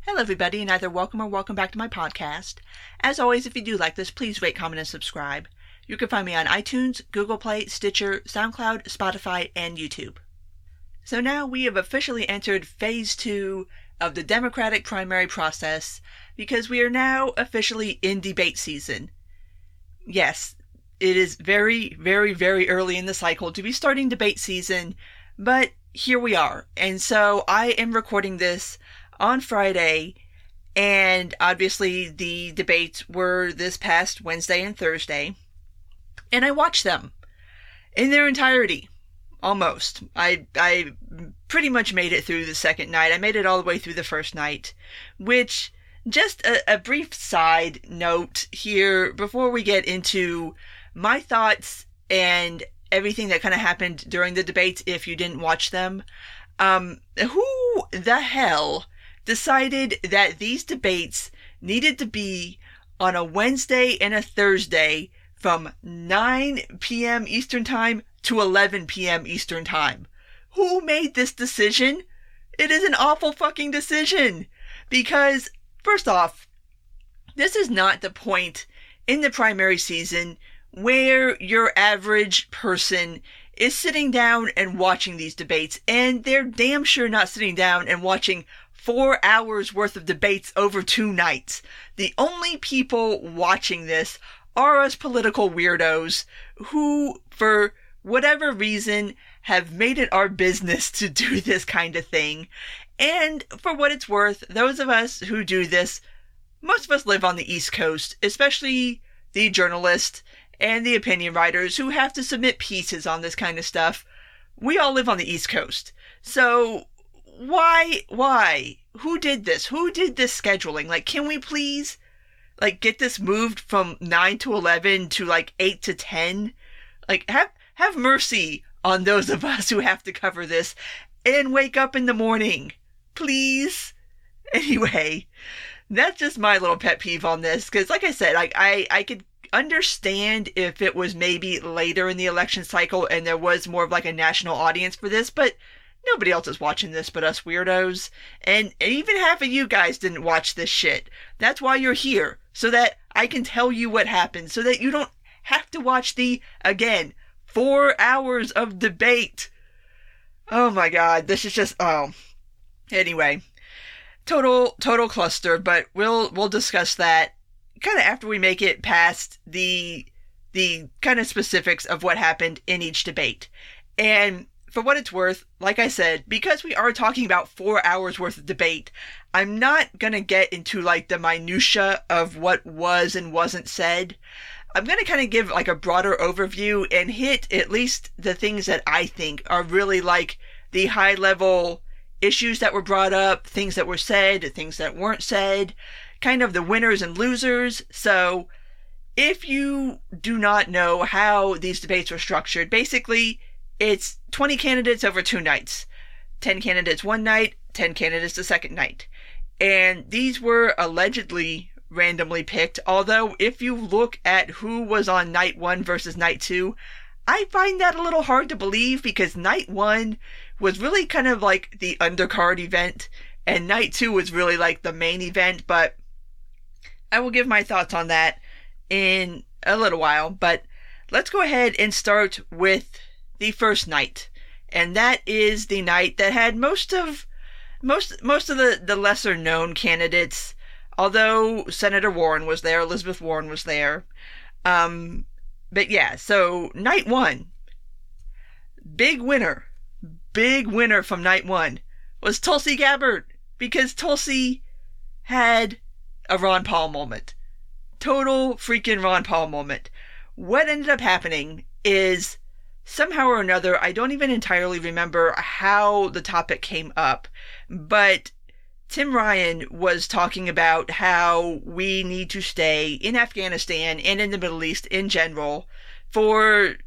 Hello everybody, and either welcome or welcome back to my podcast. As always, if you do like this, please rate, comment, and subscribe. You can find me on iTunes, Google Play, Stitcher, SoundCloud, Spotify, and YouTube. So now we have officially entered Phase 2 of the Democratic primary process because we are now officially in debate season. Yes, it is very, very, very early in the cycle to be starting debate season, but here we are. And so I am recording this on Friday, and obviously the debates were this past Wednesday and Thursday, and I watched them in their entirety, almost. I pretty much made it through the second night. I made it all the way through the first night, which, just a brief side note here before we get into my thoughts and everything that kind of happened during the debates if you didn't watch them. Who the hell decided that these debates needed to be on a Wednesday and a Thursday from 9 p.m. Eastern Time to 11 p.m. Eastern Time? Who made this decision? It is an awful fucking decision. Because, first off, this is not the point in the primary season where your average person is sitting down and watching these debates, and they're damn sure not sitting down and watching 4 hours worth of debates over 2 nights. The only people watching this are us political weirdos who, for whatever reason, have made it our business to do this kind of thing. And for what it's worth, those of us who do this, most of us live on the East Coast, especially the journalists and the opinion writers who have to submit pieces on this kind of stuff. We all live on the East Coast. So why? Who did this? Who did this scheduling? Like, can we please, get this moved from 9 to 11 to, 8 to 10? Have mercy on those of us who have to cover this and wake up in the morning. Please? Anyway, that's just my little pet peeve on this. Because, like I said, I could understand if it was maybe later in the election cycle and there was more of, a national audience for this, but nobody else is watching this but us weirdos. And even half of you guys didn't watch this shit. That's why you're here. So that I can tell you what happened. So that you don't have to watch the, again, 4 hours of debate. Oh my god. This is just, Anyway. Total cluster. But we'll discuss that kind of after we make it past the kind of specifics of what happened in each debate. And for what it's worth, like I said, because we are talking about 4 hours worth of debate, I'm not going to get into, the minutia of what was and wasn't said. I'm going to kind of give, a broader overview and hit at least the things that I think are really, the high-level issues that were brought up, things that were said, things that weren't said, kind of the winners and losers. So, if you do not know how these debates were structured, basically, it's 20 candidates over 2 nights. 10 candidates one night, 10 candidates the second night. And these were allegedly randomly picked, although if you look at who was on night 1 versus night 2, I find that a little hard to believe because night 1 was really kind of the undercard event, and night 2 was really the main event, but I will give my thoughts on that in a little while. But let's go ahead and start with the first night, and that is the night that had most of the lesser known candidates, although Senator Warren was there, Elizabeth Warren was there. But yeah, so night 1, big winner from night 1 was Tulsi Gabbard, because Tulsi had a Ron Paul moment. Total freaking Ron Paul moment. What ended up happening is, somehow or another, I don't even entirely remember how the topic came up, but Tim Ryan was talking about how we need to stay in Afghanistan and in the Middle East in general for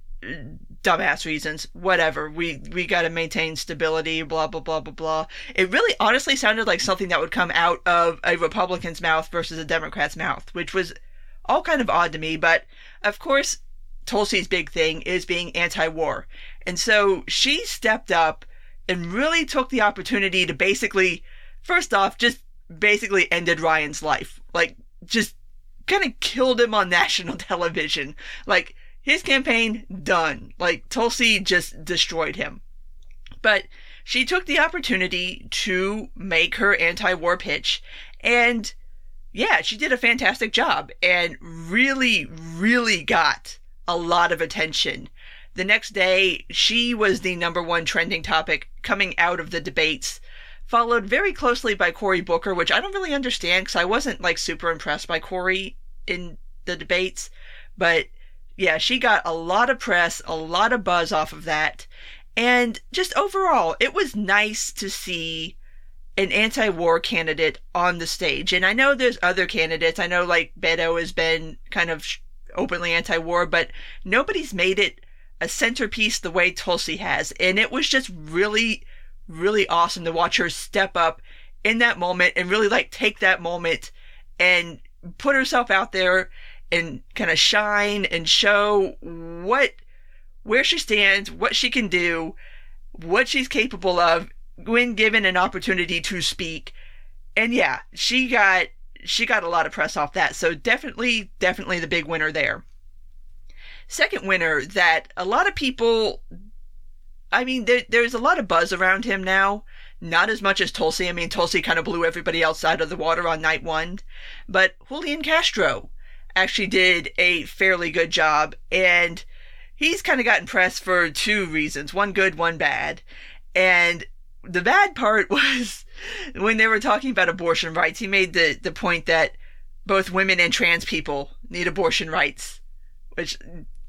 dumbass reasons, whatever. We gotta maintain stability, blah, blah, blah, blah, blah. It really honestly sounded like something that would come out of a Republican's mouth versus a Democrat's mouth, which was all kind of odd to me, but of course, Tulsi's big thing is being anti-war. And so she stepped up and really took the opportunity to basically, first off, just basically ended Ryan's life. Like, just kind of killed him on national television. Like, his campaign, done. Like, Tulsi just destroyed him. But she took the opportunity to make her anti-war pitch, and yeah, she did a fantastic job and really, really got a lot of attention. The next day, she was the #1 trending topic coming out of the debates, followed very closely by Cory Booker, which I don't really understand because I wasn't like super impressed by Cory in the debates. But yeah, she got a lot of press, a lot of buzz off of that. And just overall, it was nice to see an anti-war candidate on the stage. And I know there's other candidates. I know like Beto has been kind of openly anti-war, but nobody's made it a centerpiece the way Tulsi has. And it was just really, really awesome to watch her step up in that moment and really like take that moment and put herself out there and kind of shine and show where she stands, what she can do, what she's capable of when given an opportunity to speak. And yeah, she got a lot of press off that. So definitely the big winner there. Second winner that a lot of people, I mean, there's a lot of buzz around him now. Not as much as Tulsi. I mean, Tulsi kind of blew everybody else out of the water on night one. But Julian Castro actually did a fairly good job. And he's kind of gotten press for two reasons. One good, one bad. And the bad part was when they were talking about abortion rights, he made the point that both women and trans people need abortion rights, which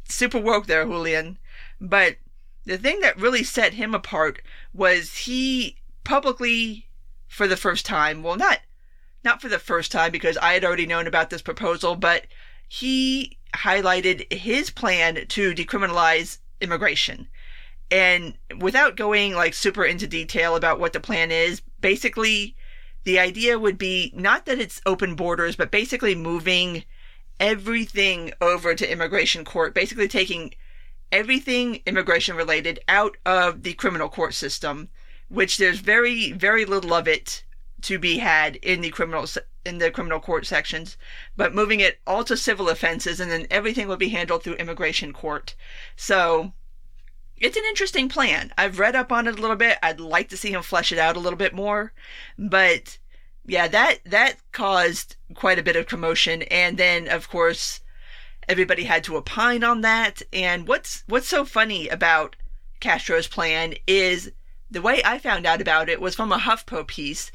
super woke there, Julian. But the thing that really set him apart was he publicly, for the first time, well, not for the first time because I had already known about this proposal, but he highlighted his plan to decriminalize immigration. And without going like super into detail about what the plan is, basically the idea would be not that it's open borders, but basically moving everything over to immigration court, basically taking everything immigration related out of the criminal court system, which there's very, very little of it to be had in the criminal court sections, but moving it all to civil offenses, and then everything will be handled through immigration court. So it's an interesting plan. I've read up on it a little bit. I'd like to see him flesh it out a little bit more. But yeah, that caused quite a bit of commotion. And then, of course, everybody had to opine on that. And what's so funny about Castro's plan is the way I found out about it was from a HuffPo piece.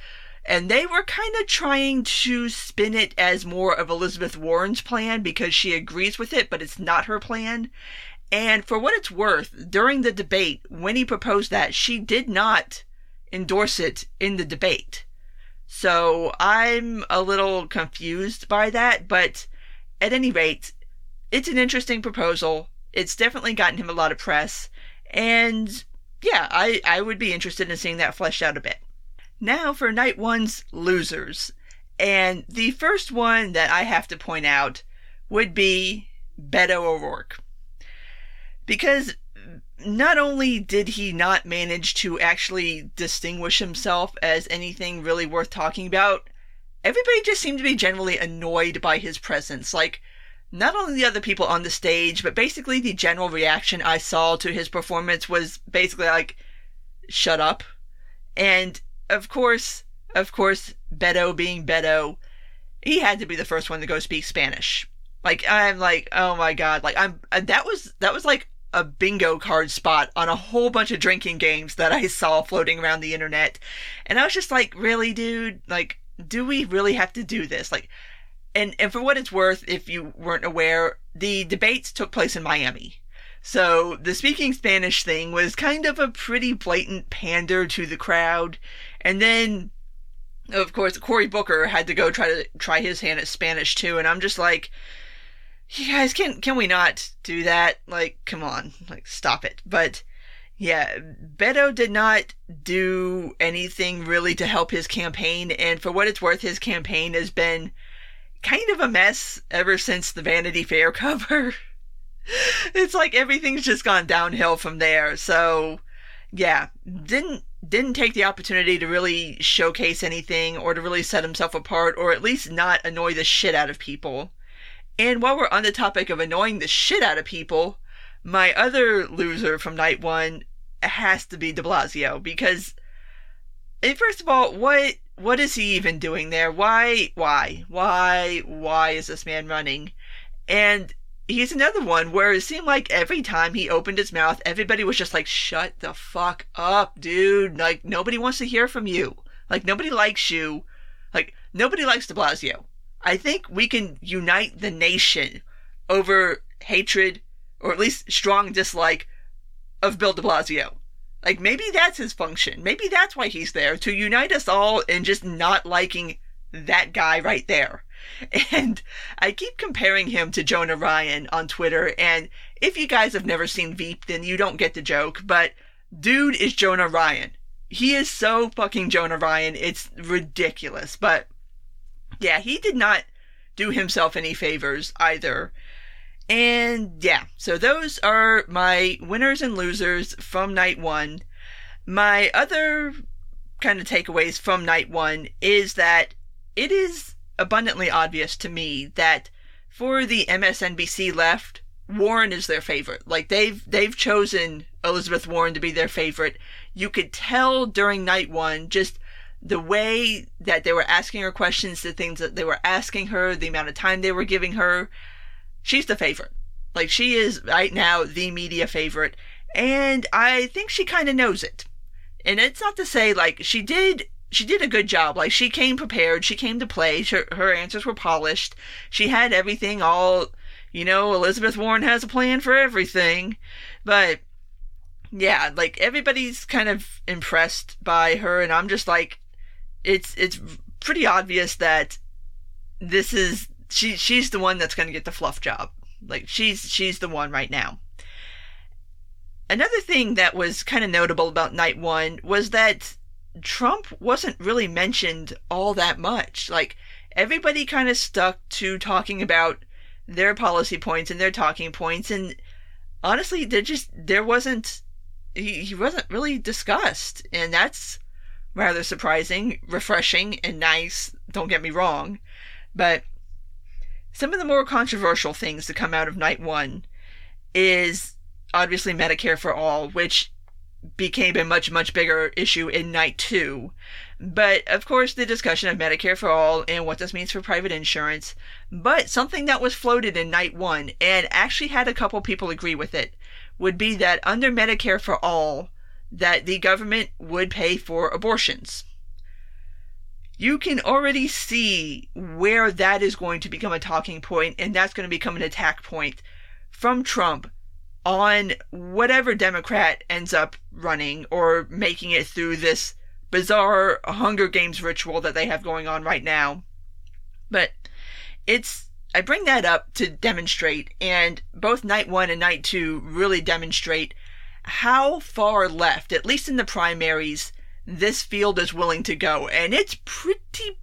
And they were kind of trying to spin it as more of Elizabeth Warren's plan because she agrees with it, but it's not her plan. And for what it's worth, during the debate, when he proposed that, she did not endorse it in the debate. So I'm a little confused by that, but at any rate, it's an interesting proposal. It's definitely gotten him a lot of press. And yeah, I would be interested in seeing that fleshed out a bit. Now for night one's losers. And the first one that I have to point out would be Beto O'Rourke. Because not only did he not manage to actually distinguish himself as anything really worth talking about, everybody just seemed to be generally annoyed by his presence. Like, not only the other people on the stage, but basically the general reaction I saw to his performance was basically like, shut up. And of course, Beto being Beto, he had to be the first one to go speak Spanish. Like, I'm like, oh my God. Like, that was like a bingo card spot on a whole bunch of drinking games that I saw floating around the internet. And I was just like, really, dude? Like, do we really have to do this? Like, and for what it's worth, if you weren't aware, the debates took place in Miami. So the speaking Spanish thing was kind of a pretty blatant pander to the crowd. And then, of course, Cory Booker had to go try his hand at Spanish too. And I'm just like, you guys, can we not do that? Like, come on, like, stop it. But yeah, Beto did not do anything really to help his campaign. And for what it's worth, his campaign has been kind of a mess ever since the Vanity Fair cover. It's like everything's just gone downhill from there. So yeah, didn't didn't take the opportunity to really showcase anything or to really set himself apart or at least not annoy the shit out of people. And while we're on the topic of annoying the shit out of people, my other loser from night one has to be de Blasio, because first of all, what is he even doing there? Why is this man running? And he's another one where it seemed like every time he opened his mouth, everybody was just like, shut the fuck up, dude. Like, nobody wants to hear from you. Like, nobody likes you. Like, nobody likes de Blasio. I think we can unite the nation over hatred, or at least strong dislike, of Bill de Blasio. Like, maybe that's his function. Maybe that's why he's there, to unite us all in just not liking that guy right there. And I keep comparing him to Jonah Ryan on Twitter, and if you guys have never seen Veep, then you don't get the joke, but dude is Jonah Ryan. He is so fucking Jonah Ryan, it's ridiculous. But yeah, he did not do himself any favors either. And yeah, so those are my winners and losers from night one. My other kind of takeaways from night one is that it is abundantly obvious to me that for the MSNBC left, Warren is their favorite. Like, they've chosen Elizabeth Warren to be their favorite. You could tell during night one just the way that they were asking her questions, the things that they were asking her, the amount of time they were giving her. She's the favorite. Like, she is right now the media favorite, and I think she kind of knows it. And it's not to say, like, she did a good job. Like, she came prepared. She came to play. Her answers were polished. She had everything all, Elizabeth Warren has a plan for everything. But, yeah, like, everybody's kind of impressed by her, and I'm just like, it's pretty obvious that she's the one that's going to get the fluff job. Like, she's the one right now. Another thing that was kind of notable about night one was that Trump wasn't really mentioned all that much. Like, everybody kind of stuck to talking about their policy points and their talking points, and honestly, he wasn't really discussed, and that's rather surprising, refreshing, and nice, don't get me wrong. But some of the more controversial things to come out of night one is obviously Medicare for All, which became a much, much bigger issue in night two. But, of course, the discussion of Medicare for All and what this means for private insurance. But something that was floated in night one, and actually had a couple people agree with it, would be that under Medicare for All, that the government would pay for abortions. You can already see where that is going to become a talking point, and that's going to become an attack point from Trump on whatever Democrat ends up running or making it through this bizarre Hunger Games ritual that they have going on right now. But I bring that up to demonstrate, and both night one and night two really demonstrate how far left, at least in the primaries, this field is willing to go. And it's pretty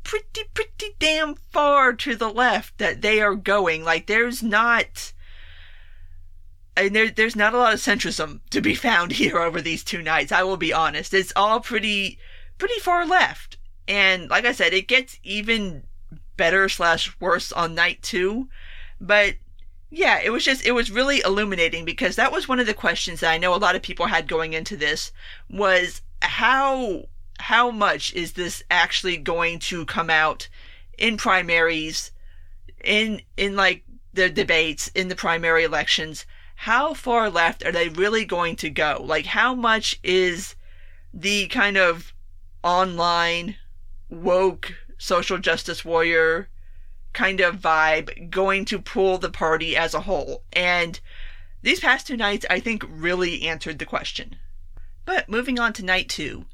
damn far to the left that they are going. Like, there's not a lot of centrism to be found here over these two nights, I will be honest. It's all pretty far left. And like I said, it gets even better / worse on night two. But yeah, it was really illuminating, because that was one of the questions that I know a lot of people had going into this, was how much is this actually going to come out in primaries, in like the debates, in the primary elections? How far left are they really going to go? Like, how much is the kind of online woke social justice warrior kind of vibe going to pull the party as a whole? And these past two nights, I think, really answered the question. But moving on to night two.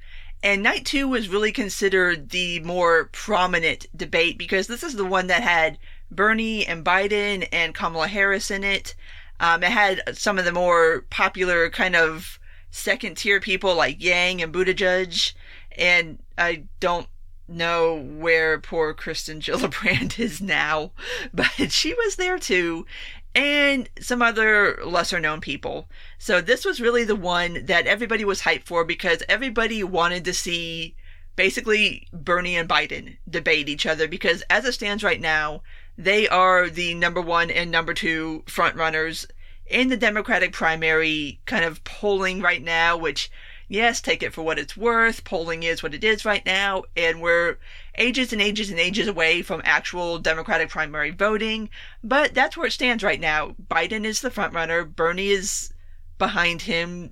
And night two was really considered the more prominent debate, because this is the one that had Bernie and Biden and Kamala Harris in it. It had some of the more popular kind of second tier people like Yang and Buttigieg. And I don't know where poor Kristen Gillibrand is now, but she was there too. and some other lesser known people. So this was really the one that everybody was hyped for because everybody wanted to see basically Bernie and Biden debate each other, because as it stands right now, they are the number one and number two front runners in the Democratic primary kind of polling right now, which, yes, take it for what it's worth. Polling is what it is right now, and we're ages and ages and ages away from actual Democratic primary voting, but that's where it stands right now. Biden is the front runner. Bernie is behind him.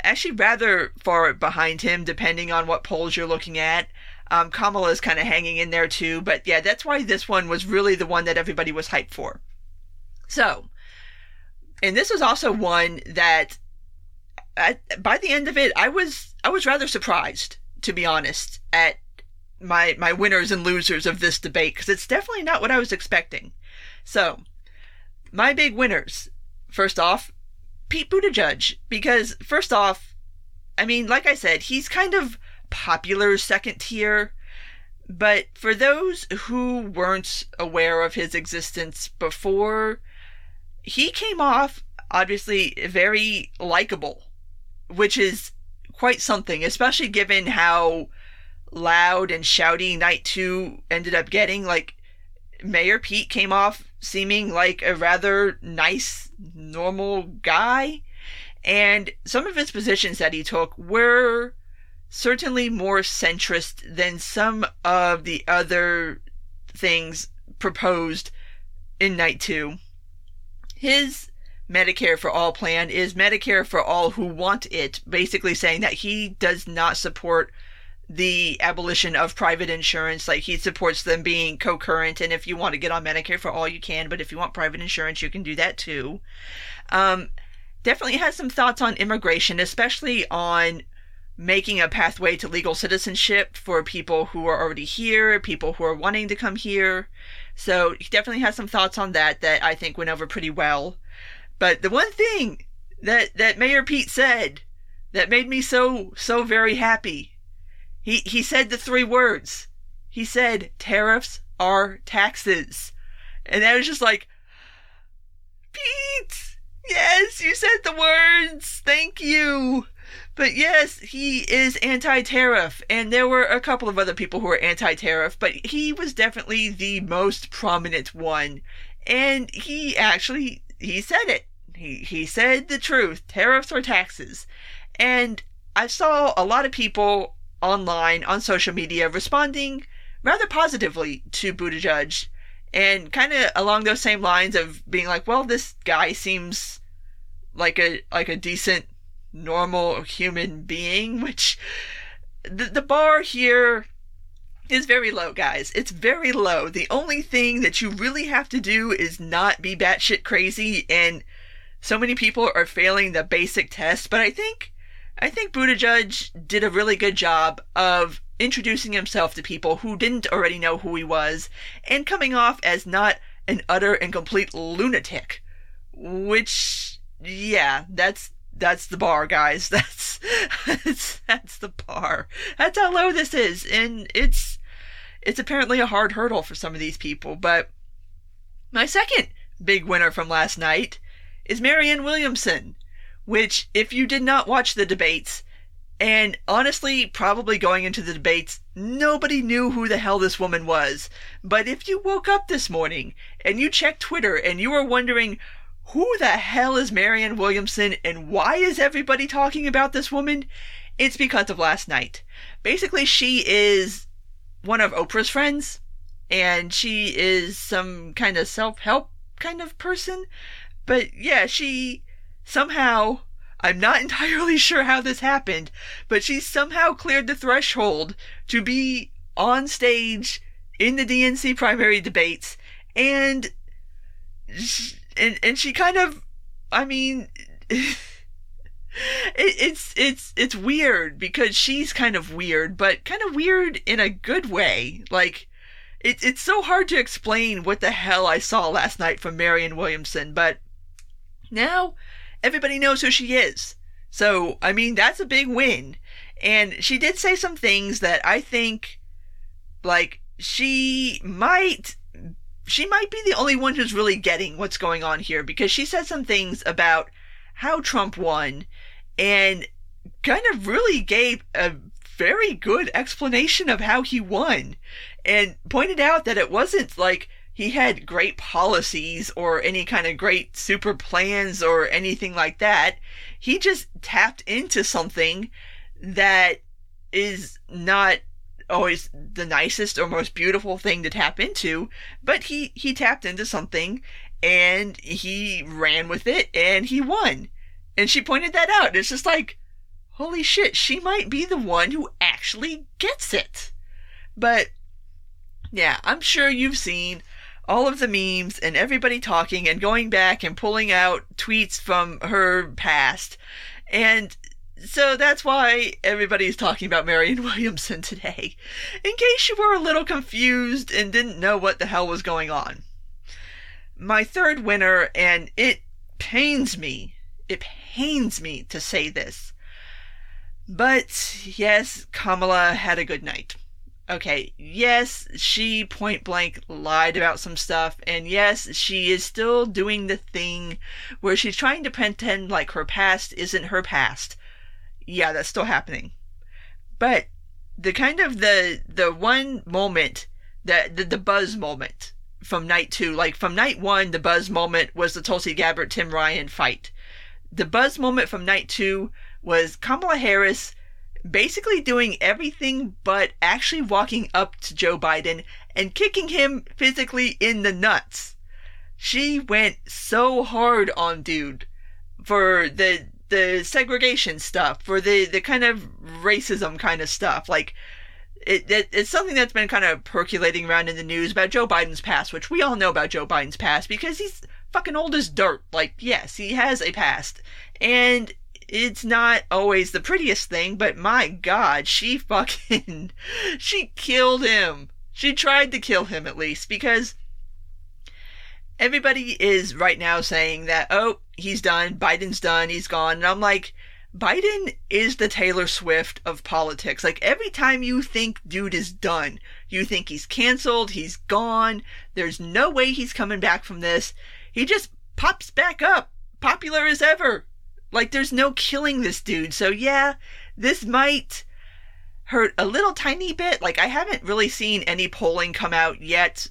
Actually, rather far behind him, depending on what polls you're looking at. Kamala is kind of hanging in there too, but yeah, that's why this one was really the one that everybody was hyped for. So, and this was also one that, by the end of it, I was rather surprised, to be honest, at my winners and losers of this debate, because it's definitely not what I was expecting. So, my big winners. First off, Pete Buttigieg, because first off, I mean, like I said, he's kind of popular second tier, but for those who weren't aware of his existence before, he came off obviously very likable, which is quite something, especially given how loud and shouty Night 2 ended up getting. Like, Mayor Pete came off seeming like a rather nice, normal guy, and some of his positions that he took were certainly more centrist than some of the other things proposed in Night 2. His Medicare for All plan is Medicare for all who want it, basically saying that he does not support the abolition of private insurance. Like, he supports them being concurrent, and if you want to get on Medicare for all, you can, but if you want private insurance, you can do that too. Definitely has some thoughts on immigration, especially on making a pathway to legal citizenship for people who are already here, people who are wanting to come here. So he definitely has some thoughts on that I think went over pretty well. But the one thing that Mayor Pete said that made me so very happy, he said the three words. He said, tariffs are taxes. And I was just like, Pete, yes, you said the words. Thank you. But yes, he is anti-tariff, and there were a couple of other people who were anti-tariff, but he was definitely the most prominent one. And he said it. He said the truth. Tariffs or taxes. And I saw a lot of people online, on social media, responding rather positively to Buttigieg, and kind of along those same lines of being like, well, this guy seems like a decent, normal human being, which the bar here is very low, guys. It's very low. The only thing that you really have to do is not be batshit crazy, and so many people are failing the basic test. But I think Buttigieg did a really good job of introducing himself to people who didn't already know who he was, and coming off as not an utter and complete lunatic. Which, yeah, that's the bar, guys. That's the bar. That's how low this is, and it's apparently a hard hurdle for some of these people. But my second big winner from last night is Marianne Williamson, which, if you did not watch the debates, and honestly, probably going into the debates, nobody knew who the hell this woman was. But if you woke up this morning and you checked Twitter and you were wondering, who the hell is Marianne Williamson and why is everybody talking about this woman? It's because of last night. Basically, she is one of Oprah's friends, and she is some kind of self-help kind of person. But yeah, she somehow, I'm not entirely sure how this happened, but she somehow cleared the threshold to be on stage in the DNC primary debates, and she kind of, I mean, it's weird, because she's kind of weird, but kind of weird in a good way. Like, it's so hard to explain what the hell I saw last night from Marianne Williamson, but now everybody knows who she is. So, I mean, that's a big win. And she did say some things that I think, like, she might she might be the only one who's really getting what's going on here, because she said some things about how Trump won and kind of really gave a very good explanation of how he won, and pointed out that it wasn't like he had great policies or any kind of great super plans or anything like that. He just tapped into something that is not always the nicest or most beautiful thing to tap into, but he tapped into something and he ran with it and he won. And she pointed that out. It's just like, holy shit, she might be the one who actually gets it. But yeah, I'm sure you've seen all of the memes and everybody talking and going back and pulling out tweets from her past. And so that's why everybody's talking about Marianne Williamson today, in case you were a little confused and didn't know what the hell was going on. My third winner, and it pains me to say this, but yes, Kamala had a good night. Okay, yes, she point blank lied about some stuff, and yes, she is still doing the thing where she's trying to pretend like her past isn't her past. Yeah, that's still happening. But the kind of the one moment, the buzz moment from night 2, like from night 1, the buzz moment was the Tulsi Gabbard Tim Ryan fight. The buzz moment from night 2 was Kamala Harris basically doing everything but actually walking up to Joe Biden and kicking him physically in the nuts. She went so hard on dude for the segregation stuff, for the kind of racism kind of stuff. Like, it's something that's been kind of percolating around in the news about Joe Biden's past, which we all know about Joe Biden's past because he's fucking old as dirt. Like, yes, he has a past. And it's not always the prettiest thing, but my God, she killed him. She tried to kill him, at least, because everybody is right now saying that, oh, he's done, Biden's done, he's gone. And I'm like, Biden is the Taylor Swift of politics. Like, every time you think dude is done, you think he's canceled, he's gone, there's no way he's coming back from this, he just pops back up, popular as ever. Like, there's no killing this dude. So yeah, this might hurt a little tiny bit. Like, I haven't really seen any polling come out yet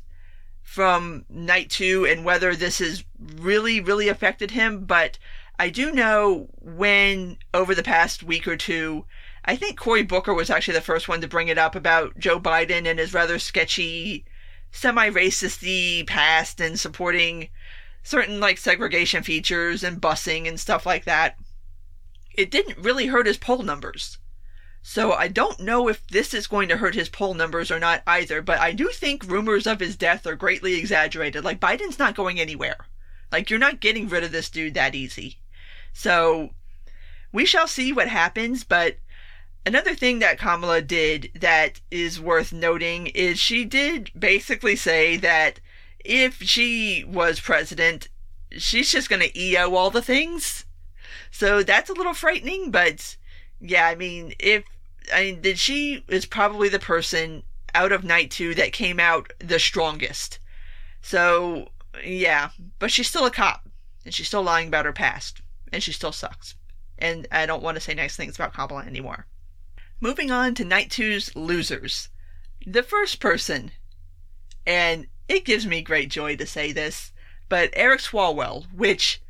from night 2 and whether this has really, really affected him. But I do know when, over the past week or two, I think Cory Booker was actually the first one to bring it up about Joe Biden and his rather sketchy, semi-racist-y past and supporting certain, like, segregation features and busing and stuff like that. It didn't really hurt his poll numbers. So I don't know if this is going to hurt his poll numbers or not either, but I do think rumors of his death are greatly exaggerated. Like, Biden's not going anywhere. Like, you're not getting rid of this dude that easy. So we shall see what happens. But another thing that Kamala did that is worth noting is she did basically say that if she was president, she's just going to EO all the things. So that's a little frightening, but yeah, she is probably the person out of night 2 that came out the strongest. So yeah, but she's still a cop, and she's still lying about her past, and she still sucks. And I don't want to say nice things about Kamala anymore. Moving on to night 2's losers. The first person, and it gives me great joy to say this, but Eric Swalwell, which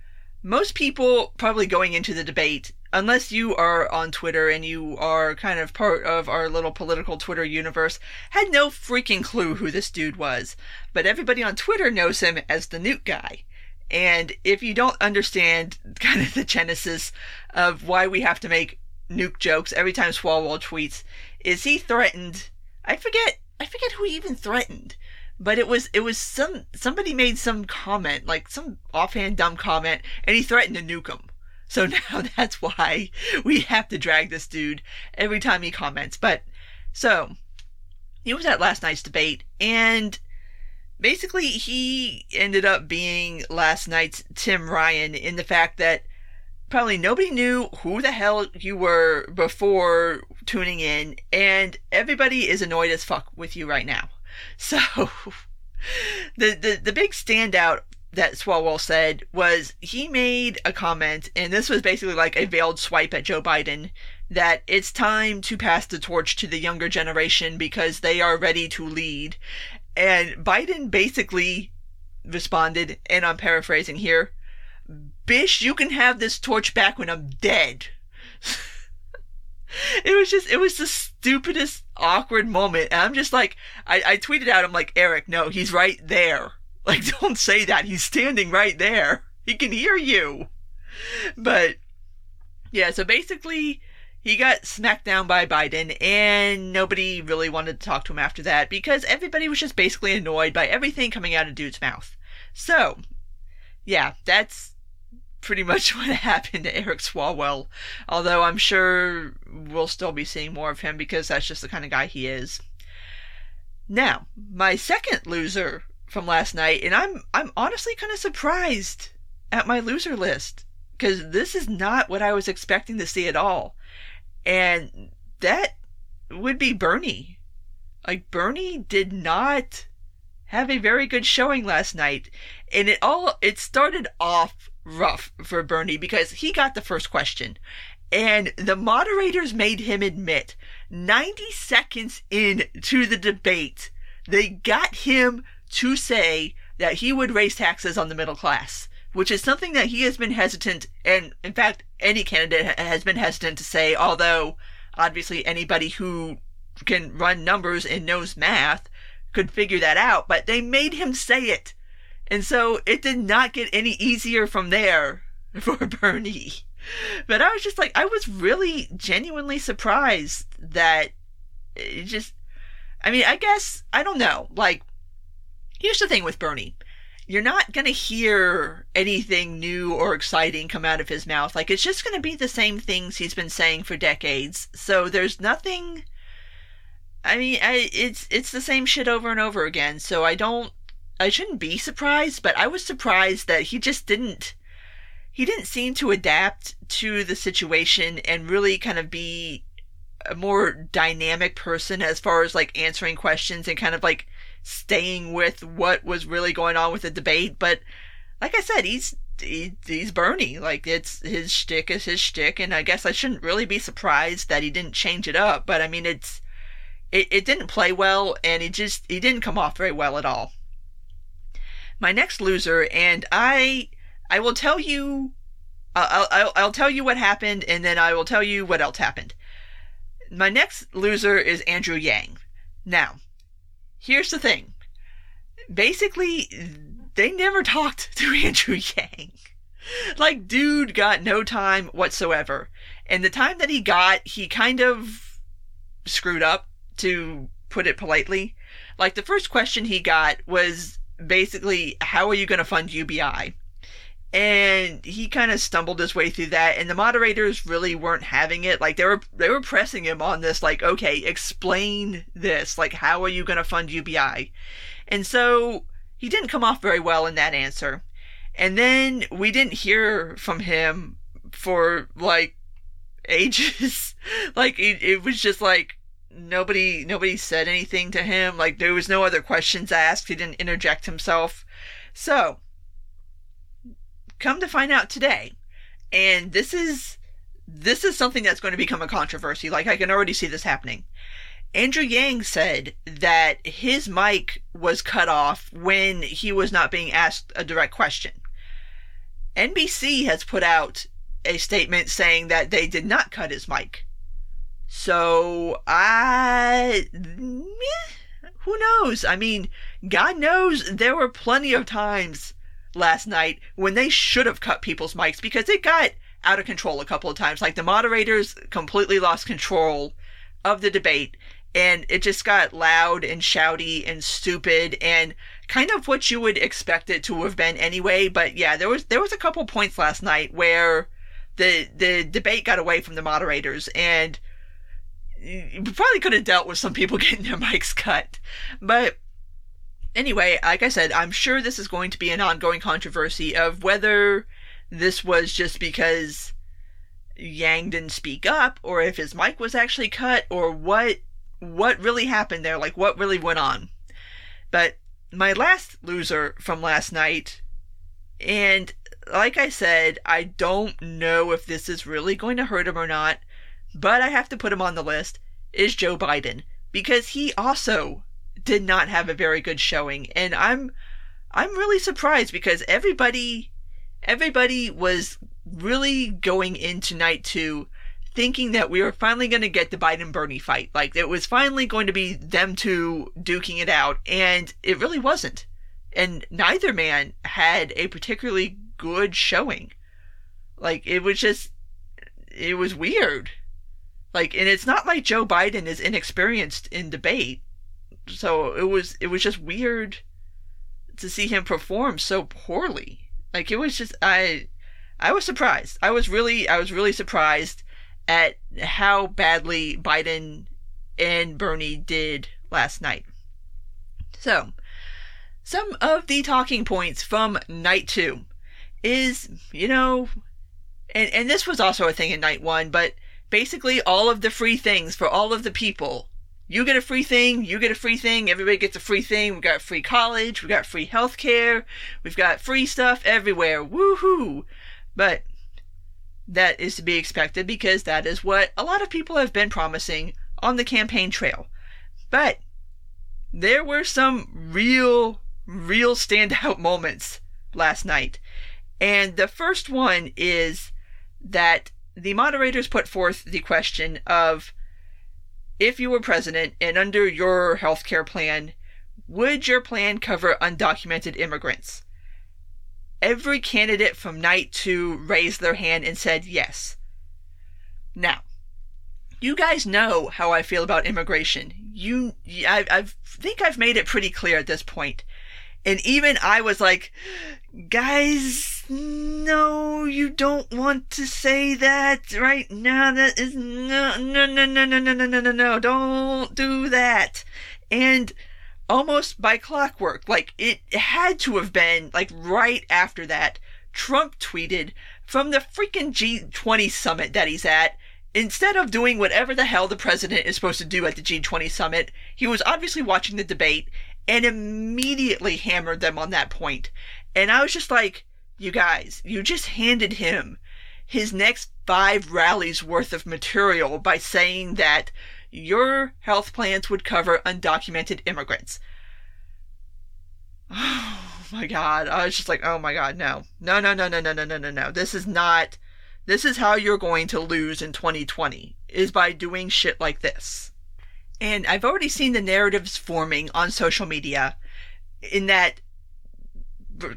most people probably going into the debate, unless you are on Twitter and you are kind of part of our little political Twitter universe, had no freaking clue who this dude was. But everybody on Twitter knows him as the nuke guy. And if you don't understand kind of the genesis of why we have to make nuke jokes every time Swalwell tweets, is he threatened, I forget who he even threatened. But it was somebody made some comment, like some offhand dumb comment, and he threatened to nuke him. So now that's why we have to drag this dude every time he comments. But, so, he was at last night's debate, and basically he ended up being last night's Tim Ryan in the fact that probably nobody knew who the hell you were before tuning in, and everybody is annoyed as fuck with you right now. So, The big standout that Swalwell said was he made a comment, and this was basically like a veiled swipe at Joe Biden, that it's time to pass the torch to the younger generation because they are ready to lead. And Biden basically responded, and I'm paraphrasing here, "Bish, you can have this torch back when I'm dead." It was the stupidest, awkward moment. And I'm just like, I tweeted out, I'm like, Eric, no, he's right there. Like, don't say that. He's standing right there. He can hear you. But, yeah, so basically, he got smacked down by Biden, and nobody really wanted to talk to him after that because everybody was just basically annoyed by everything coming out of dude's mouth. So, yeah, that's pretty much what happened to Eric Swalwell, although I'm sure we'll still be seeing more of him because that's just the kind of guy he is. Now, my second loser from last night, and I'm honestly kind of surprised at my loser list because this is not what I was expecting to see at all, and that would be Bernie. Like, Bernie did not have a very good showing last night, and it started off rough for Bernie because he got the first question, and the moderators made him admit 90 seconds into the debate they got him to say that he would raise taxes on the middle class, which is something that he has been hesitant, and in fact any candidate has been hesitant to say, although obviously anybody who can run numbers and knows math could figure that out, but they made him say it. And so it did not get any easier from there for Bernie. But I was just like, I was really genuinely surprised that it just, I mean, I guess, I don't know. Like, here's the thing with Bernie. You're not going to hear anything new or exciting come out of his mouth. Like, it's just going to be the same things he's been saying for decades. So there's nothing, I mean, it's the same shit over and over again. So I shouldn't be surprised, but I was surprised that he didn't seem to adapt to the situation and really kind of be a more dynamic person as far as like answering questions and kind of like staying with what was really going on with the debate. But like I said, he's Bernie. Like, it's his shtick is his shtick, and I guess I shouldn't really be surprised that he didn't change it up. But I mean, it didn't play well, and he didn't come off very well at all. My next loser, and I will tell you, I'll tell you what happened, and then I will tell you what else happened. My next loser is Andrew Yang. Now, here's the thing. Basically, they never talked to Andrew Yang. Like, dude got no time whatsoever. And the time that he got, he kind of screwed up, to put it politely. Like, the first question he got was basically, how are you going to fund UBI? And he kind of stumbled his way through that, and the moderators really weren't having it. Like, they were pressing him on this, like, okay, explain this. Like, how are you going to fund UBI? And so he didn't come off very well in that answer. And then we didn't hear from him for, like, ages. Like, it was just like, nobody said anything to him. Like, there was no other questions asked. He didn't interject himself. So, come to find out today, and this is something that's going to become a controversy. Like, I can already see this happening. Andrew Yang said that his mic was cut off when he was not being asked a direct question. NBC has put out a statement saying that they did not cut his mic. So, who knows? I mean, God knows there were plenty of times last night when they should have cut people's mics because it got out of control a couple of times. Like, the moderators completely lost control of the debate, and it just got loud and shouty and stupid and kind of what you would expect it to have been anyway. But yeah, there was a couple points last night where the debate got away from the moderators, and you probably could have dealt with some people getting their mics cut. But anyway, like I said, I'm sure this is going to be an ongoing controversy of whether this was just because Yang didn't speak up, or if his mic was actually cut, or what really happened there, like what really went on. But my last loser from last night, and like I said, I don't know if this is really going to hurt him or not, but I have to put him on the list, is Joe Biden, because he also did not have a very good showing, and I'm really surprised because everybody was really going into night 2 thinking that we were finally going to get the Biden-Bernie fight. Like, it was finally going to be them two duking it out, and it really wasn't. And neither man had a particularly good showing. Like, it was weird. Like, and it's not like Joe Biden is inexperienced in debate. So it was just weird to see him perform so poorly. Like, it was just, I was surprised. I was really surprised at how badly Biden and Bernie did last night. So, some of the talking points from night 2 is, and this was also a thing in night 1, but basically all of the free things for all of the people. You get a free thing, you get a free thing, everybody gets a free thing. We've got free college, we've got free healthcare, we've got free stuff everywhere. Woohoo! But that is to be expected because that is what a lot of people have been promising on the campaign trail. But there were some real standout moments last night. And the first one is that the moderators put forth the question of, if you were president and under your healthcare plan, would your plan cover undocumented immigrants? Every candidate from night 2 raised their hand and said yes. Now, you guys know how I feel about immigration. I think I've made it pretty clear at this point. And even I was like, guys, no, you don't want to say that right now. That is no, don't do that. And almost by clockwork, like, it had to have been, like, right after that, Trump tweeted from the freaking G20 summit that he's at. Instead of doing whatever the hell the president is supposed to do at the G20 summit, he was obviously watching the debate and immediately hammered them on that point. And I was just like, you guys, you just handed him his next 5 rallies worth of material by saying that your health plans would cover undocumented immigrants. Oh my God. I was just like, oh my God, no. No. This is how you're going to lose in 2020, is by doing shit like this. And I've already seen the narratives forming on social media in that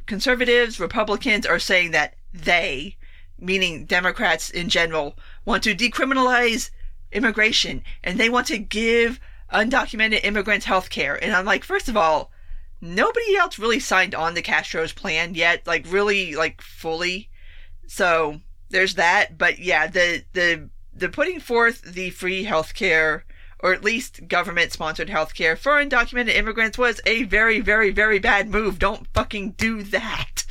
conservatives, Republicans are saying that they, meaning Democrats in general, want to decriminalize immigration and they want to give undocumented immigrants health care. And I'm like, first of all, nobody else really signed on to Castro's plan yet, like really, like fully. So there's that. But yeah, the putting forth the free health care, or at least government-sponsored healthcare for undocumented immigrants, was a very, very, very bad move. Don't fucking do that.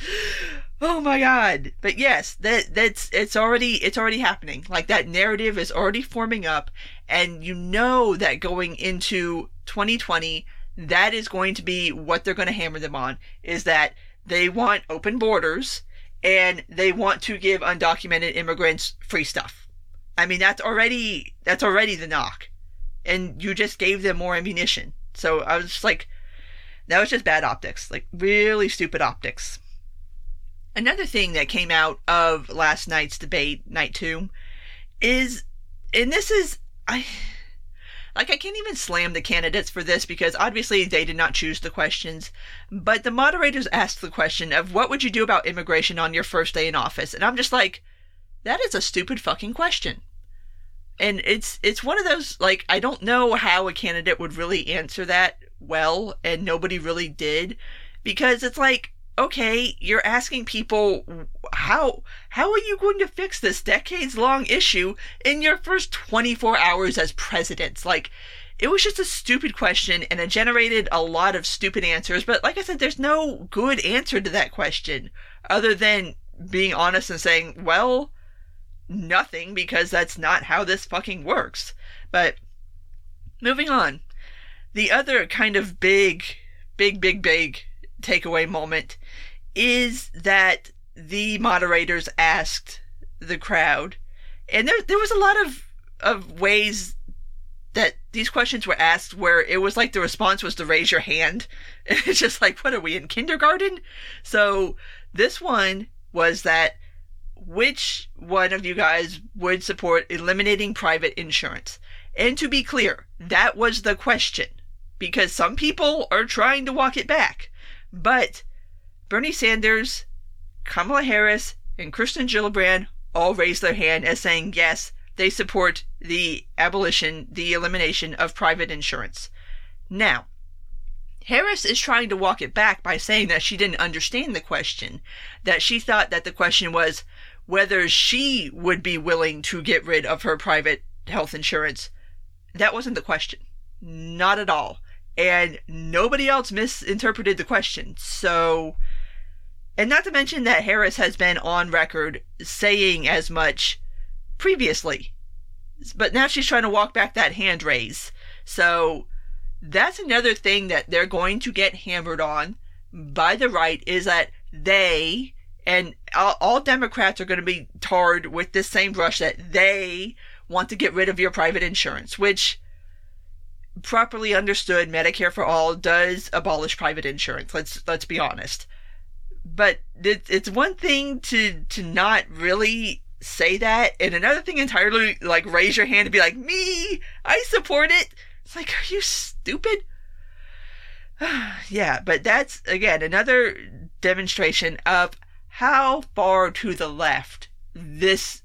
Oh my God. But yes, it's already happening. Like, that narrative is already forming up, and you know that going into 2020, that is going to be what they're going to hammer them on, is that they want open borders and they want to give undocumented immigrants free stuff. I mean, that's already the knock. And you just gave them more ammunition. So I was just like, that was just bad optics. Like, really stupid optics. Another thing that came out of last night's debate, night 2, is, and this is, I can't even slam the candidates for this because obviously they did not choose the questions, but the moderators asked the question of, what would you do about immigration on your first day in office? And I'm just like, that is a stupid fucking question. And it's one of those, like, I don't know how a candidate would really answer that well, and nobody really did, because it's like, okay, you're asking people, how are you going to fix this decades-long issue in your first 24 hours as president? Like, it was just a stupid question, and it generated a lot of stupid answers, but like I said, there's no good answer to that question, other than being honest and saying, well, nothing, because that's not how this fucking works. But moving on, the other kind of big big takeaway moment is that the moderators asked the crowd, and there was a lot of ways that these questions were asked where it was like the response was to raise your hand. And it's just like, what are we, in kindergarten? So this one was that, which one of you guys would support eliminating private insurance? And to be clear, that was the question, because some people are trying to walk it back. But Bernie Sanders, Kamala Harris, and Kirsten Gillibrand all raised their hand as saying yes, they support the elimination of private insurance. Now, Harris is trying to walk it back by saying that she didn't understand the question, that she thought that the question was whether she would be willing to get rid of her private health insurance. That wasn't the question. Not at all. And nobody else misinterpreted the question. So, and not to mention that Harris has been on record saying as much previously. But now she's trying to walk back that hand raise. So that's another thing that they're going to get hammered on by the right, is that they, and all Democrats are going to be tarred with this same brush, that they want to get rid of your private insurance, which, properly understood, Medicare for All does abolish private insurance. Let's be honest. But it's one thing to not really say that, and another thing entirely, like, raise your hand and be like, me, I support it. It's like, are you stupid? Yeah, but that's, again, another demonstration of how far to the left this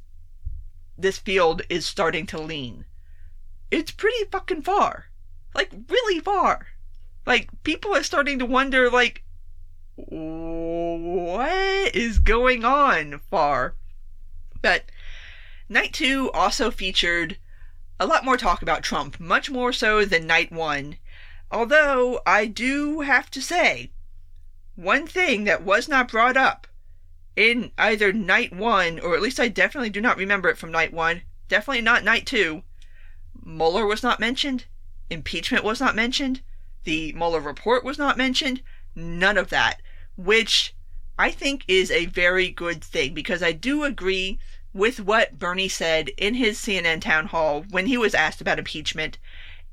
field is starting to lean. It's pretty fucking far. Like, really far. Like, people are starting to wonder, like, what is going on far? But night 2 also featured a lot more talk about Trump, much more so than night 1. Although, I do have to say, one thing that was not brought up in either night 1, or at least I definitely do not remember it from night 1, definitely not night 2, Mueller was not mentioned, impeachment was not mentioned, the Mueller report was not mentioned, none of that, which I think is a very good thing, because I do agree with what Bernie said in his CNN town hall when he was asked about impeachment,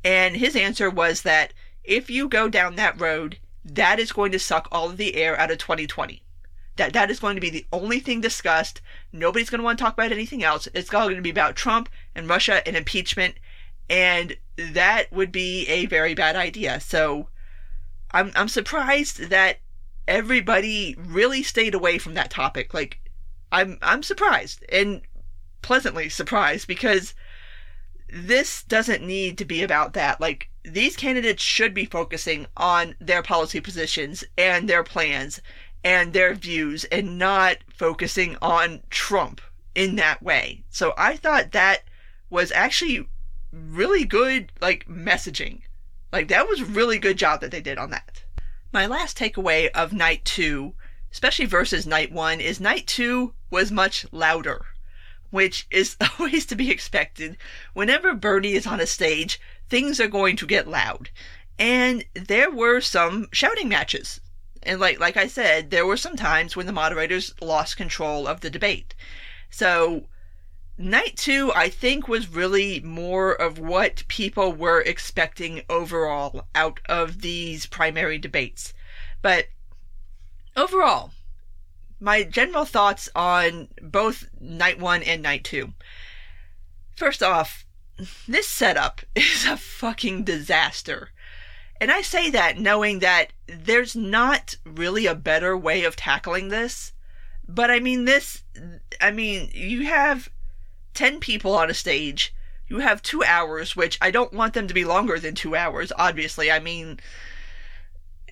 and his answer was that if you go down that road, that is going to suck all of the air out of 2020. That is going to be the only thing discussed. Nobody's going to want to talk about anything else. It's all going to be about Trump and Russia and impeachment, and that would be a very bad idea. So I'm surprised that everybody really stayed away from that topic. Like, I'm surprised, and pleasantly surprised, because this doesn't need to be about that. Like, these candidates should be focusing on their policy positions and their plans and their views, and not focusing on Trump in that way. So I thought that was actually really good, like, messaging. Like, that was a really good job that they did on that. My last takeaway of night 2, especially versus night 1, is night 2 was much louder, which is always to be expected. Whenever Bernie is on a stage, things are going to get loud. And there were some shouting matches. And like I said, there were some times when the moderators lost control of the debate. So night 2, I think, was really more of what people were expecting overall out of these primary debates. But overall, my general thoughts on both night 1 and night 2. First off, this setup is a fucking disaster. And I say that knowing that there's not really a better way of tackling this. But you have 10 people on a stage. You have 2 hours, which I don't want them to be longer than 2 hours, obviously.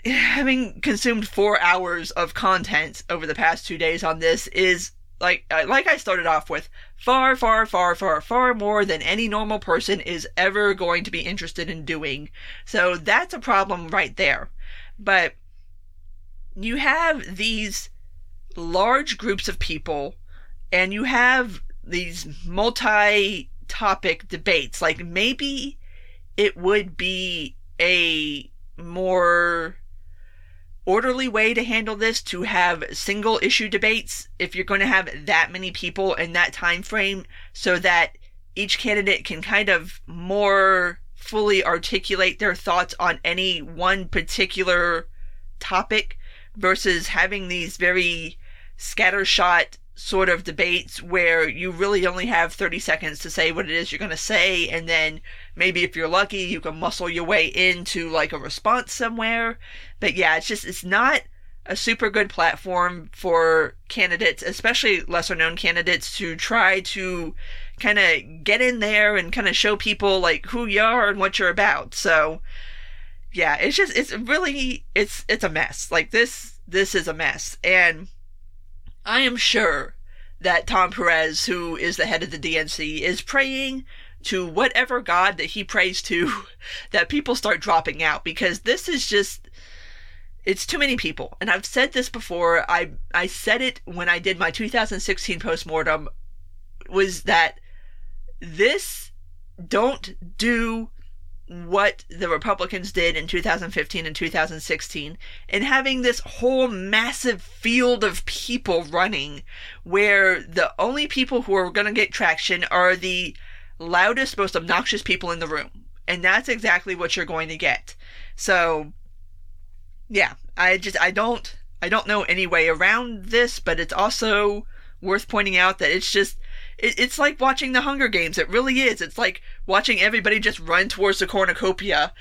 Having consumed 4 hours of content over the past 2 days on this is, like I started off with, far more than any normal person is ever going to be interested in doing. So that's a problem right there. But you have these large groups of people, and you have these multi-topic debates. Like, maybe it would be a more orderly way to handle this to have single issue debates if you're going to have that many people in that time frame, so that each candidate can kind of more fully articulate their thoughts on any one particular topic, versus having these very scattershot sort of debates where you really only have 30 seconds to say what it is you're going to say, and then maybe if you're lucky you can muscle your way into like a response somewhere. But yeah, it's not a super good platform for candidates, especially lesser known candidates, to try to kind of get in there and kind of show people like who you are and what you're about. So yeah, it's a mess. Like this is a mess. And I am sure that Tom Perez, who is the head of the DNC, is praying to whatever God that he prays to that people start dropping out, because this is just, it's too many people. And I've said this before. I said it when I did my 2016 postmortem, was that don't do what the Republicans did in 2015 and 2016, and having this whole massive field of people running where the only people who are going to get traction are the loudest, most obnoxious people in the room. And that's exactly what you're going to get. So yeah, I don't know any way around this, but it's also worth pointing out that it's like watching the Hunger Games. It really is. It's like watching everybody just run towards the cornucopia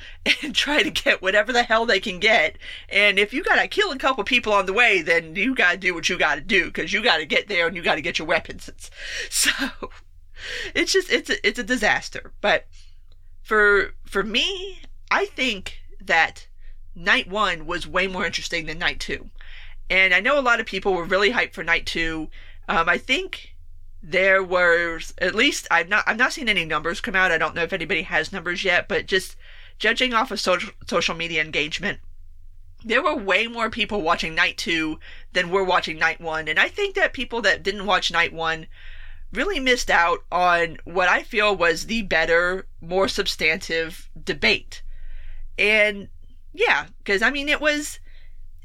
and try to get whatever the hell they can get. And if you gotta kill a couple people on the way, then you gotta do what you gotta do, because you gotta get there and you gotta get your weapons. So it's a disaster. But for me, I think that night 1 was way more interesting than night 2. And I know a lot of people were really hyped for night 2. I think there was, at least I've not seen any numbers come out. I don't know if anybody has numbers yet, but just judging off of social media engagement, there were way more people watching night 2 than were watching night 1. And I think that people that didn't watch night 1 really missed out on what I feel was the better, more substantive debate. And yeah, because I mean, it was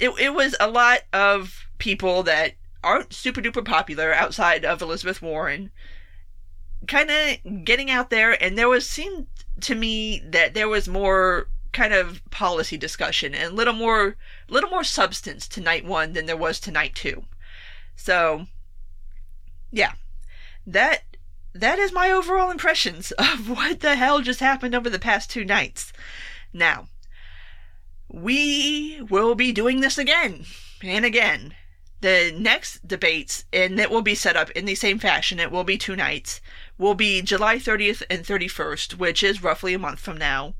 a lot of people that aren't super duper popular outside of Elizabeth Warren kind of getting out there, and seemed to me that there was more kind of policy discussion and little more substance to night 1 than there was to night 2. So yeah, that is my overall impressions of what the hell just happened over the past 2 nights. Now, we will be doing this again and again. The next debates, and it will be set up in the same fashion, it will be 2 nights, will be July 30th and 31st, which is roughly a month from now.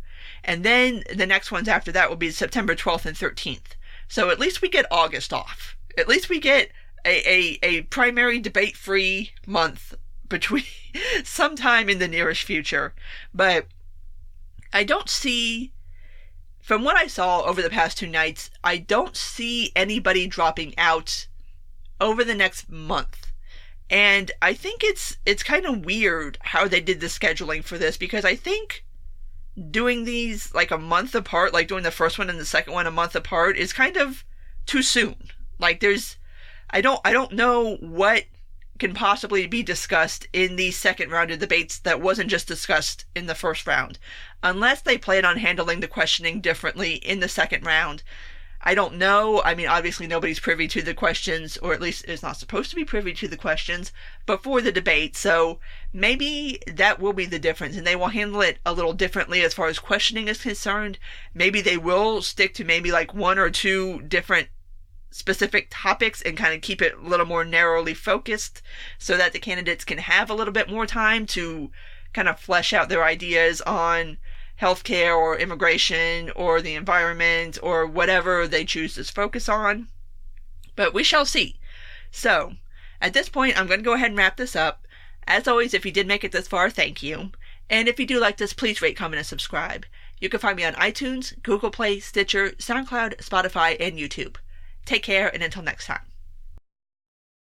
And then the next ones after that will be September 12th and 13th. So at least we get August off. At least we get a primary debate-free month between sometime in the nearest future. But I don't see, from what I saw over the past 2 nights, I don't see anybody dropping out over the next month. And I think it's kind of weird how they did the scheduling for this, because I think doing these like a month apart, like doing the first one and the second one a month apart, is kind of too soon. Like I don't know what can possibly be discussed in the second round of debates that wasn't just discussed in the first round, unless they plan on handling the questioning differently in the second round. I don't know. I mean, obviously nobody's privy to the questions, or at least is not supposed to be privy to the questions before the debate, so maybe that will be the difference, and they will handle it a little differently as far as questioning is concerned. Maybe they will stick to maybe like 1 or 2 different specific topics and kind of keep it a little more narrowly focused, so that the candidates can have a little bit more time to kind of flesh out their ideas on healthcare or immigration or the environment or whatever they choose to focus on. But we shall see. So, at this point, I'm going to go ahead and wrap this up. As always, if you did make it this far, thank you. And if you do like this, please rate, comment, and subscribe. You can find me on iTunes, Google Play, Stitcher, SoundCloud, Spotify, and YouTube. Take care, and until next time.